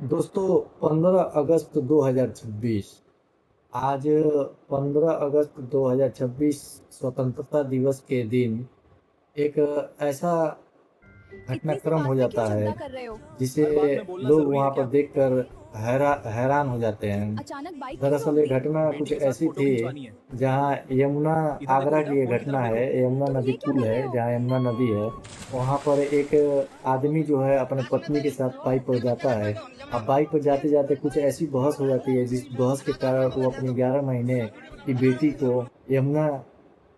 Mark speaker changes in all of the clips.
Speaker 1: दोस्तों 15 अगस्त 2026 आज 15 अगस्त 2026 स्वतंत्रता दिवस के दिन एक ऐसा
Speaker 2: इतनी सी
Speaker 1: घटनाक्रम
Speaker 2: बात
Speaker 1: हो
Speaker 2: पे क्यों
Speaker 1: जाता है
Speaker 2: झगड़ा कर रहे हो?
Speaker 1: जिसे
Speaker 3: हर बात में बोलना
Speaker 1: लोग
Speaker 3: जरूरी है
Speaker 1: वहाँ
Speaker 3: क्या?
Speaker 1: पर देखकर हैरान हो जाते हैं।
Speaker 2: अचानक बाइक क्यों
Speaker 1: दरअसल
Speaker 2: रोक
Speaker 1: ये
Speaker 2: दी?
Speaker 1: घटना
Speaker 3: बेटी
Speaker 1: कुछ
Speaker 3: के साथ
Speaker 1: ऐसी
Speaker 3: फोटो
Speaker 1: थी
Speaker 3: खिंचवानी है।
Speaker 1: जहाँ यमुना
Speaker 3: इधर देखो
Speaker 1: आगरा
Speaker 3: बेटा,
Speaker 1: की ये
Speaker 3: फोन की
Speaker 1: घटना
Speaker 3: तरफ
Speaker 1: है।
Speaker 3: देखो।
Speaker 1: यमुना
Speaker 2: तुम
Speaker 1: नदी
Speaker 2: ये क्या
Speaker 1: पुल
Speaker 2: कर
Speaker 1: है
Speaker 2: रहे हो?
Speaker 1: जहाँ यमुना नदी है। वहाँ पर एक आदमी जो है अपने पत्नी के साथ बाइक पर जाता है। अब बाइक पर जाते जाते कुछ ऐसी बहस हो जाती है जिस बहस के कारण वो अपनी 11 महीने की बेटी को यमुना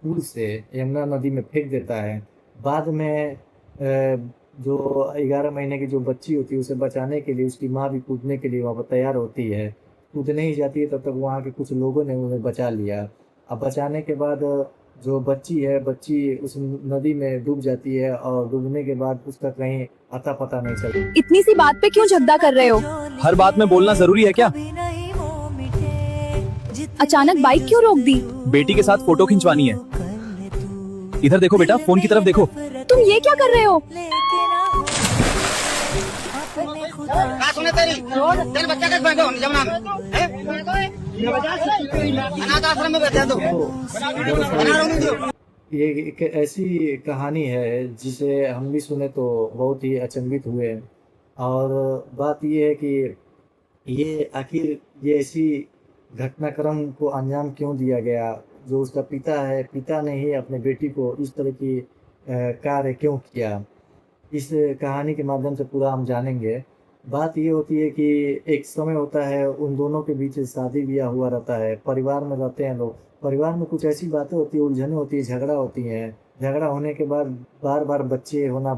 Speaker 1: पुल से यमुना नदी में फेंक देता है। बाद में जो 11 महीने की जो बच्ची होती है उसे बचाने के लिए उसकी माँ भी कूदने के लिए वहाँ पर तैयार होती है। कूदने ही जाती है तब तक वहाँ के कुछ लोगों ने उन्हें बचा लिया। अब बचाने के बाद जो बच्ची है बच्ची उस नदी में डूब जाती है और डूबने के बाद उसका कहीं अता पता नहीं चलता।
Speaker 2: इतनी सी बात पे क्यों झगड़ा कर रहे हो?
Speaker 3: हर बात में बोलना जरूरी है क्या?
Speaker 2: अचानक बाइक क्यों रोक दी?
Speaker 3: बेटी के साथ फोटो खिंचवानी है। इधर देखो बेटा, फोन की तरफ देखो।
Speaker 2: तुम ये क्या कर रहे हो?
Speaker 4: कहा सुने तेरी तेरे बच्चा का बैठो जमुना में हैं? अनाथ आश्रम में बैठे तो
Speaker 1: तो
Speaker 4: बना रहा
Speaker 1: दरअसल
Speaker 4: हूँ।
Speaker 1: ये एक ऐसी कहानी है जिसे हम भी सुने तो बहुत ही अचंभित हुए। और बात ये है कि ये आखिर ये ऐसी घटनाक्रम को अंजाम क्यों दिया गया। जो उसका पिता है, पिता ने ही अपने बेटी को इस तरह की कार्य क्यों किया, इस कहानी के माध्यम से पूरा हम जानेंगे। बात ये होती है कि एक समय होता है उन दोनों के बीच शादी ब्याह हुआ रहता है, परिवार में रहते हैं लोग। परिवार में कुछ ऐसी बातें होती हैं, उलझनें होती हैं, झगड़ा होती हैं। झगड़ा होने के बाद बार-बार बच्चे होना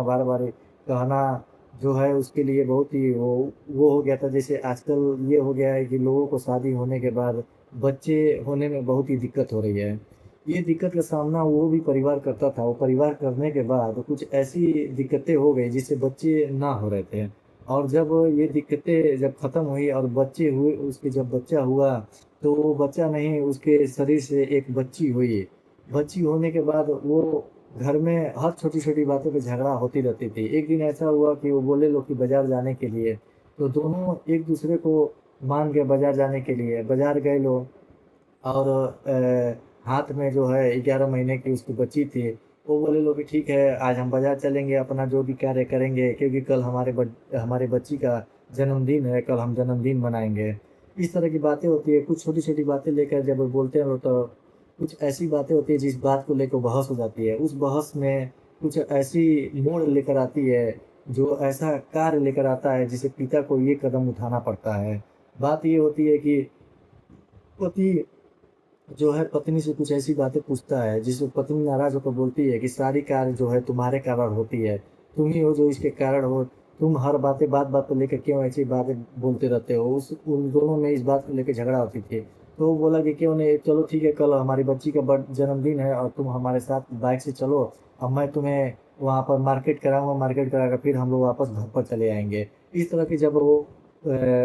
Speaker 1: बार-बार कहना जो है उसके लिए बहुत ही वो हो गया था। जैसे आजकल ये हो गया है कि लोगों को शादी होने के बाद बच्चे होने में बहुत ही दिक्कत हो रही है। ये दिक्कत का सामना वो भी परिवार करता था। वो परिवार करने के बाद कुछ ऐसी दिक्कतें हो गई जिससे बच्चे ना हो रहे थे। और जब ये दिक्कतें जब ख़त्म हुई और बच्चे हुए, उसके जब बच्चा हुआ तो वो बच्चा नहीं, उसके शरीर से एक बच्ची हुई। बच्ची होने के बाद वो घर में हर छोटी-छोटी बातों पे झगड़ा होती रहती थी। एक दिन ऐसा हुआ कि वो बोले लोग कि बाज़ार जाने के लिए, तो दोनों एक-दूसरे को मान गए बाज़ार जाने के लिए। बाज़ार गए लोग और हाथ में जो है 11 महीने की उसकी बच्ची थी। वो बोले लोग कि ठीक है आज हम बाज़ार चलेंगे, अपना जो भी कार्य करेंगे क्योंकि कल हमारे बच्ची का जन्मदिन है, कल हम जन्मदिन मनाएँगे। इस तरह की बातें होती है, कुछ छोटी-छोटी बातें लेकर जब वो बोलते हैं लोग तो कुछ ऐसी बातें होती है जिस बात को लेकर बहस हो जाती है। उस बहस में कुछ ऐसी मोड़ लेकर आती है, जो ऐसा कार्य लेकर आता है जिसे पिता को ये कदम उठाना पड़ता है। बात ये होती है कि पति जो है पत्नी से कुछ ऐसी बातें पूछता है जिससे पत्नी नाराज़ होकर बोलती है कि सारी कार्य जो है तुम्हारे कारण होती है। तुम ही हो जो इसके कारण हो। तुम हर बात-बात पे लेकर क्यों ऐसी बातें बोलते रहते हो? उस उन दोनों में इस बात को लेके झगड़ा होती थी। तो वो बोला कि क्यों नहीं, चलो ठीक है कल हमारी बच्ची का जन्मदिन है और तुम हमारे साथ बाइक से चलो। अब मैं तुम्हें वहाँ पर मार्केट कराऊँगा, मार्केट कराकर फिर हम लोग वापस घर पर चले आएँगे। इस तरह की जब वो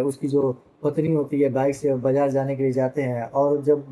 Speaker 1: उसकी जो पत्नी होती है बाइक से बाज़ार जाने के लिए जाते हैं और जब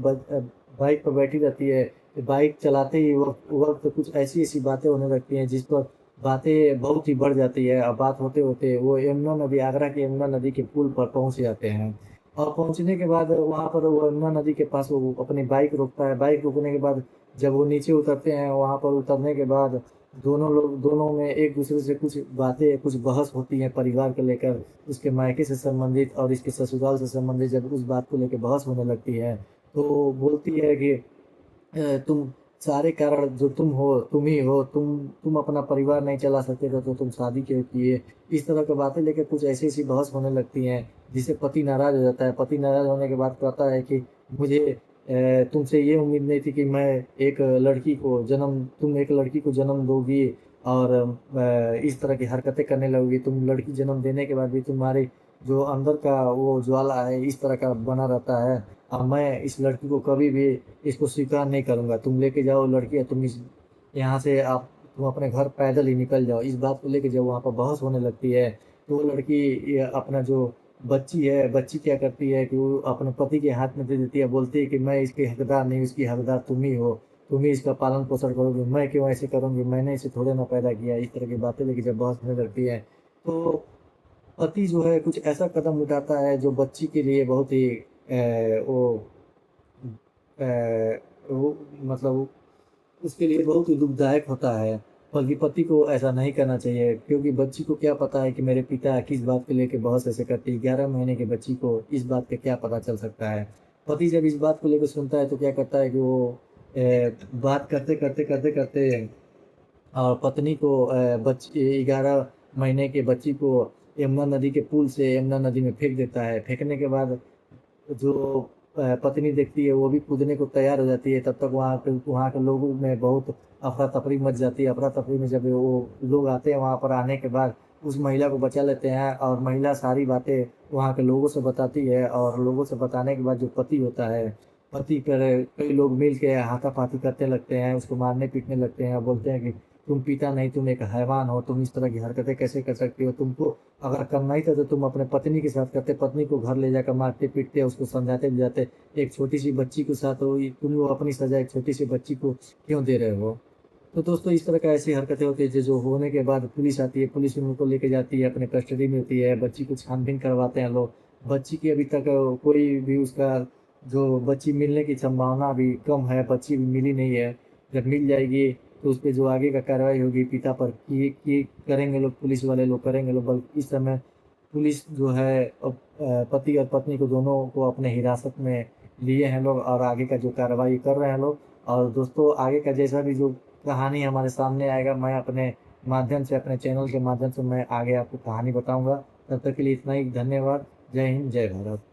Speaker 1: बाइक पर बैठी रहती है, तो बाइक चलाते ही वक़्त कुछ ऐसी-ऐसी बातें होने लगती हैं जिस पर बातें बहुत ही बढ़ जाती है। अब बात होते-होते वो यमुना नदी, आगरा की यमुना नदी के पुल पर पहुँच जाते हैं। और पहुँचने के बाद वहाँ पर वो यमुना नदी के पास वो अपनी बाइक रोकता है। बाइक रोकने के बाद जब वो नीचे उतरते हैं, वहाँ पर उतरने के बाद दोनों में एक-दूसरे से कुछ बातें, कुछ बहस होती है परिवार को लेकर। उसके मायके से संबंधित और इसके ससुराल से संबंधित जब उस बात को लेके बहस होने लगती है, तो बोलती है कि तुम सारे कारण जो तुम हो, तुम ही हो, तुम अपना परिवार नहीं चला सकते थे तो तुम शादी क्यों किए? इस तरह की बातें लेके कुछ ऐसी-ऐसी बहस होने लगती हैं, जिससे पति नाराज़ हो जाता है। पति नाराज़ होने के बाद कहता है कि मुझे तुमसे ये उम्मीद नहीं थी कि तुम एक लड़की को जन्म दोगी और इस तरह की हरकतें करने लगोगी। तुम लड़की जन्म देने के बाद भी तुम्हारे जो अंदर का वो ज्वाला है इस तरह का बना रहता है। मैं इस लड़की को कभी भी इसको स्वीकार नहीं करूँगा। तुम लेके जाओ लड़की या यहाँ से तुम अपने घर पैदल ही निकल जाओ। इस बात को लेके जब वहाँ पर बहस होने लगती है, तो वो लड़की ये अपना जो बच्ची है, बच्ची क्या करती है कि वो अपने पति के हाथ में दे देती है, बोलती है कि मैं इसकी हकदार नहीं, उसकी हकदार तुम ही हो। तुम ही इसका पालन-पोषण करोगे, मैं क्यों ऐसे करूँगी? मैंने इसे थोड़े ना पैदा किया है। इस तरह की बातें लेके जब बहस होने लगती है, तो पति जो है कुछ ऐसा कदम उठाता है जो बच्ची के लिए बहुत ही वो मतलब उसके लिए बहुत ही दुखदायक होता है। बल्कि पति को ऐसा नहीं करना चाहिए, क्योंकि बच्ची को क्या पता है कि मेरे पिता किस बात को लेके बहुत ऐसे करते हैं। 11 महीने की बच्ची को इस बात का क्या पता चल सकता है। पति जब इस बात को लेकर सुनता है तो क्या करता है कि वो बात करते और पत्नी को बच्ची 11 महीने के बच्ची को यमुना नदी के पुल से यमुना नदी में फेंक देता है। फेंकने के बाद जो पत्नी देखती है वो भी कूदने को तैयार हो जाती है। तब तक वहाँ के लोगों में बहुत अफरा-तफरी मच जाती है। अफरा-तफरी में जब वो लोग आते हैं, वहाँ पर आने के बाद उस महिला को बचा लेते हैं और महिला सारी बातें वहाँ के लोगों से बताती है। और लोगों से बताने के बाद जो पति होता है, पति पर कई लोग मिल के हाथापाती करने लगते हैं, उसको मारने-पीटने लगते हैं और बोलते हैं कि तुम पिता नहीं, तुम एक हैवान हो, तुम इस तरह की हरकतें कैसे कर सकती हो? तुमको अगर करना ही था तो तुम अपने पत्नी के साथ करते, पत्नी को घर ले जाकर मारते-पीटते, उसको समझाते-बुझाते। एक छोटी-सी बच्ची के साथ हो, तुम वो अपनी सज़ा एक छोटी-सी बच्ची को क्यों दे रहे हो? तो दोस्तों इस तरह का ऐसी हरकतें होती है जो होने के बाद पुलिस आती है, पुलिस उनको लेके जाती है, अपने कस्टडी में होती है, बच्ची को छानबीन करवाते हैं लोग। बच्ची की अभी तक कोई भी उसका जो बच्ची मिलने की संभावना अभी कम है, बच्ची भी मिली नहीं है। जब मिल जाएगी तो उस पे जो आगे का कार्रवाई होगी पिता पर कि करेंगे लोग, पुलिस वाले लोग करेंगे लोग। बल्कि इस समय पुलिस जो है पति और पत्नी को दोनों को अपने हिरासत में लिए हैं लोग और आगे का जो कार्रवाई कर रहे हैं लोग। और दोस्तों आगे का जैसा भी जो कहानी हमारे सामने आएगा, मैं अपने माध्यम से, अपने चैनल के माध्यम से मैं आगे आपको कहानी बताऊँगा। तब तक के लिए इतना ही, धन्यवाद। जय हिंद, जय भारत।